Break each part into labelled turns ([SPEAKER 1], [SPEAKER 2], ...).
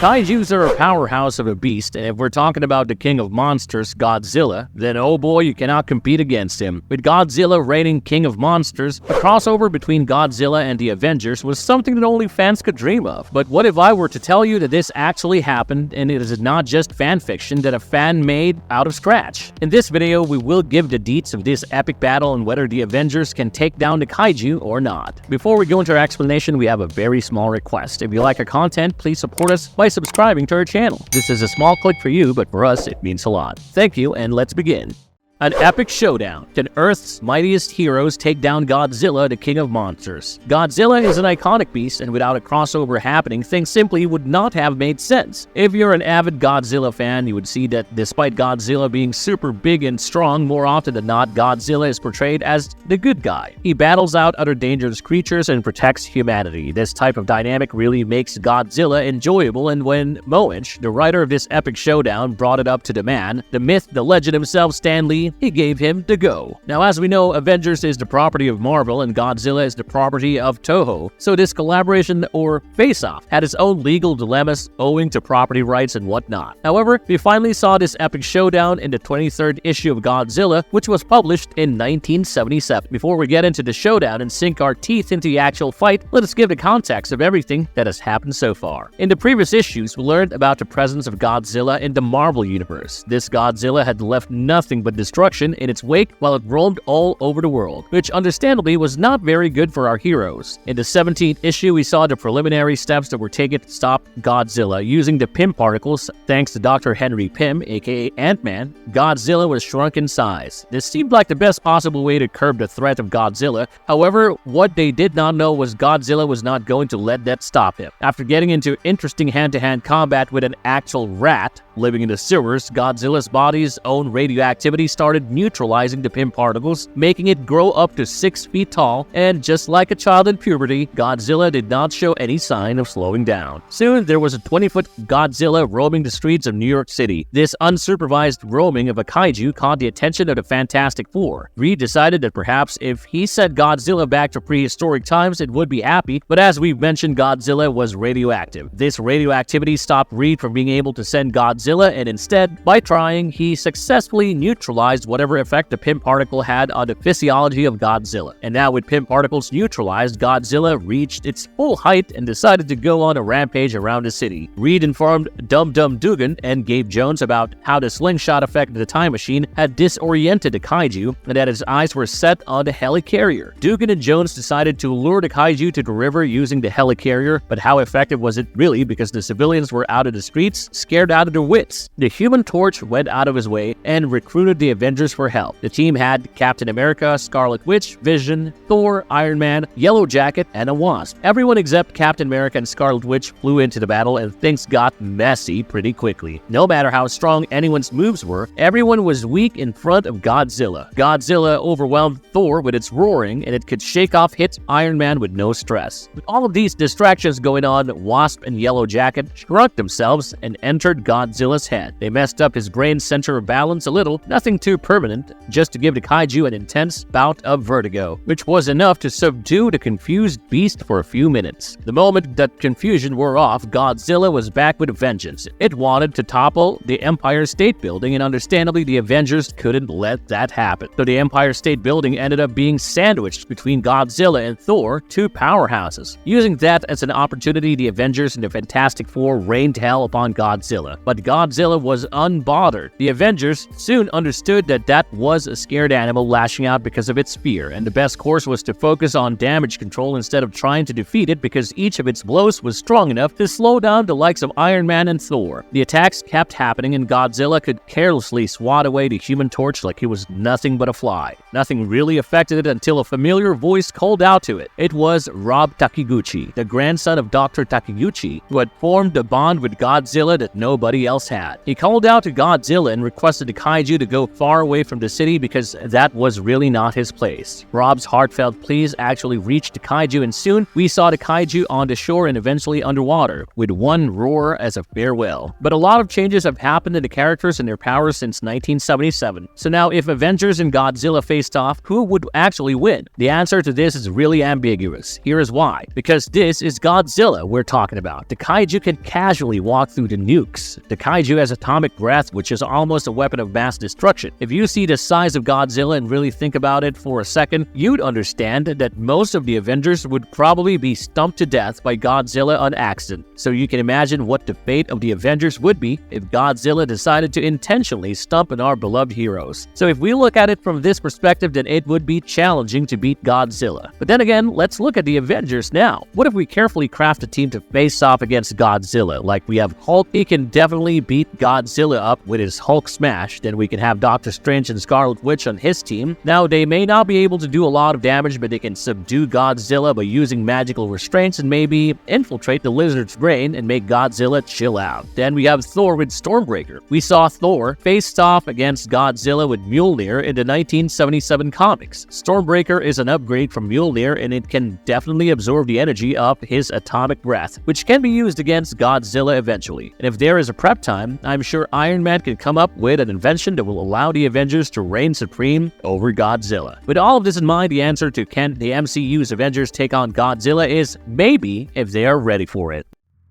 [SPEAKER 1] Kaijus are a powerhouse of a beast, and if we're talking about the king of monsters, Godzilla, then oh boy, you cannot compete against him. With Godzilla reigning king of monsters, a crossover between Godzilla and the Avengers was something that only fans could dream of. But what if I were to tell you that this actually happened, and it is not just fan fiction that a fan made out of scratch? In this video, we will give the deets of this epic battle and whether the Avengers can take down the Kaiju or not. Before we go into our explanation, we have a very small request. If you like our content, please support us by subscribing to our channel. This is a small click for you, but for us, it means a lot. Thank you, and let's begin. An epic showdown. Can Earth's mightiest heroes take down Godzilla, the king of monsters? Godzilla is an iconic beast, and without a crossover happening, things simply would not have made sense. If you're an avid Godzilla fan, you would see that despite Godzilla being super big and strong, more often than not, Godzilla is portrayed as the good guy. He battles out other dangerous creatures and protects humanity. This type of dynamic really makes Godzilla enjoyable, and when Moench, the writer of this epic showdown, brought it up to the man, the myth, the legend himself, Stan Lee, he gave him the go. Now, as we know, Avengers is the property of Marvel and Godzilla is the property of Toho, so this collaboration or face-off had its own legal dilemmas owing to property rights and whatnot. However, we finally saw this epic showdown in the 23rd issue of Godzilla, which was published in 1977. Before we get into the showdown and sink our teeth into the actual fight, let us give the context of everything that has happened so far. In the previous issues, we learned about the presence of Godzilla in the Marvel Universe. This Godzilla had left nothing but destruction in its wake while it roamed all over the world, which understandably was not very good for our heroes. In the 17th issue, we saw the preliminary steps that were taken to stop Godzilla. Using the Pym particles, thanks to Dr. Henry Pym, aka Ant-Man, Godzilla was shrunk in size. This seemed like the best possible way to curb the threat of Godzilla. However, what they did not know was Godzilla was not going to let that stop him. After getting into interesting hand-to-hand combat with an actual rat living in the sewers, Godzilla's body's own radioactivity started neutralizing the Pym particles, making it grow up to 6 feet tall, and just like a child in puberty, Godzilla did not show any sign of slowing down. Soon, there was a 20-foot Godzilla roaming the streets of New York City. This unsupervised roaming of a kaiju caught the attention of the Fantastic Four. Reed decided that perhaps if he sent Godzilla back to prehistoric times, it would be happy, but as we've mentioned, Godzilla was radioactive. This radioactivity stopped Reed from being able to send Godzilla, and instead, by trying, he successfully neutralized whatever effect the Pym particle had on the physiology of Godzilla. And now with Pym particles neutralized, Godzilla reached its full height and decided to go on a rampage around the city. Reed informed Dum Dum Dugan and Gabe Jones about how the slingshot effect of the time machine had disoriented the kaiju and that his eyes were set on the helicarrier. Dugan and Jones decided to lure the kaiju to the river using the helicarrier, but how effective was it really, because the civilians were out of the streets, scared out of their wits. The Human Torch went out of his way and recruited the Avengers for help. The team had Captain America, Scarlet Witch, Vision, Thor, Iron Man, Yellow Jacket, and a Wasp. Everyone except Captain America and Scarlet Witch flew into the battle, and things got messy pretty quickly. No matter how strong anyone's moves were, everyone was weak in front of Godzilla. Godzilla overwhelmed Thor with its roaring, and it could shake off hit Iron Man with no stress. With all of these distractions going on, Wasp and Yellow Jacket shrunk themselves and entered Godzilla's head. They messed up his brain center of balance a little, nothing too permanent, just to give the kaiju an intense bout of vertigo, which was enough to subdue the confused beast for a few minutes. The moment that confusion wore off, Godzilla was back with a vengeance. It wanted to topple the Empire State Building, and understandably, the Avengers couldn't let that happen. So the Empire State Building ended up being sandwiched between Godzilla and Thor, two powerhouses. Using that as an opportunity, the Avengers and the Fantastic Four rained hell upon Godzilla. But Godzilla was unbothered. The Avengers soon understood that that was a scared animal lashing out because of its fear, and the best course was to focus on damage control instead of trying to defeat it, because each of its blows was strong enough to slow down the likes of Iron Man and Thor. The attacks kept happening, and Godzilla could carelessly swat away the Human Torch like he was nothing but a fly. Nothing really affected it until a familiar voice called out to it. It was Rob Takiguchi, the grandson of Dr. Takiguchi, who had formed a bond with Godzilla that nobody else else had. He called out to Godzilla and requested the kaiju to go far away from the city because that was really not his place. Rob's heartfelt pleas actually reached the kaiju, and soon we saw the kaiju on the shore and eventually underwater, with one roar as a farewell. But a lot of changes have happened in the characters and their powers since 1977. So now if Avengers and Godzilla faced off, who would actually win? The answer to this is really ambiguous. Here is why. Because this is Godzilla we're talking about. The kaiju can casually walk through the nukes. The kaiju has atomic breath, which is almost a weapon of mass destruction. If you see the size of Godzilla and really think about it for a second, you'd understand that most of the Avengers would probably be stumped to death by Godzilla on accident. So you can imagine what the fate of the Avengers would be if Godzilla decided to intentionally stump on our beloved heroes. So if we look at it from this perspective, then it would be challenging to beat Godzilla. But then again, let's look at the Avengers now. What if we carefully craft a team to face off against Godzilla? Like we have Hulk, he can definitely beat Godzilla up with his Hulk smash. Then we can have Doctor Strange and Scarlet Witch on his team. Now they may not be able to do a lot of damage, but they can subdue Godzilla by using magical restraints and maybe infiltrate the lizard's brain and make Godzilla chill out. Then we have Thor with Stormbreaker. We saw Thor faced off against Godzilla with Mjolnir in the 1977 comics. Stormbreaker is an upgrade from Mjolnir, and it can definitely absorb the energy of his atomic breath, which can be used against Godzilla eventually. And if there is a prep time, I'm sure Iron Man can come up with an invention that will allow the Avengers to reign supreme over Godzilla. With all of this in mind, the answer to can the MCU's Avengers take on Godzilla is maybe, if they are ready for it.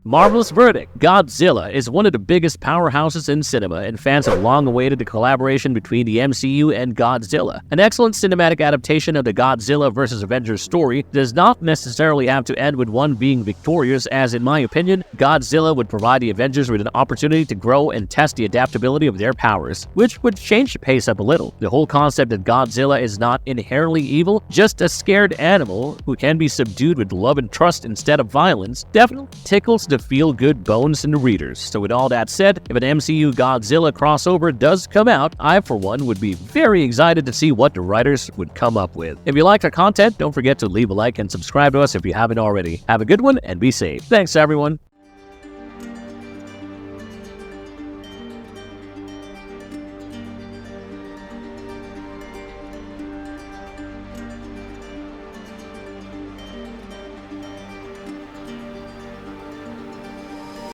[SPEAKER 1] Marvel's verdict. Godzilla is one of the biggest powerhouses in cinema, and fans have long awaited the collaboration between the MCU and Godzilla. An excellent cinematic adaptation of the Godzilla vs. Avengers story does not necessarily have to end with one being victorious, as in my opinion, Godzilla would provide the Avengers with an opportunity to grow and test the adaptability of their powers, which would change the pace up a little. The whole concept that Godzilla is not inherently evil, just a scared animal who can be subdued with love and trust instead of violence, definitely tickles the feel-good bones in the readers. So with all that said, if an MCU Godzilla crossover does come out, I for one would be very excited to see what the writers would come up with. If you liked our content, don't forget to leave a like and subscribe to us if you haven't already. Have a good one and be safe. Thanks everyone.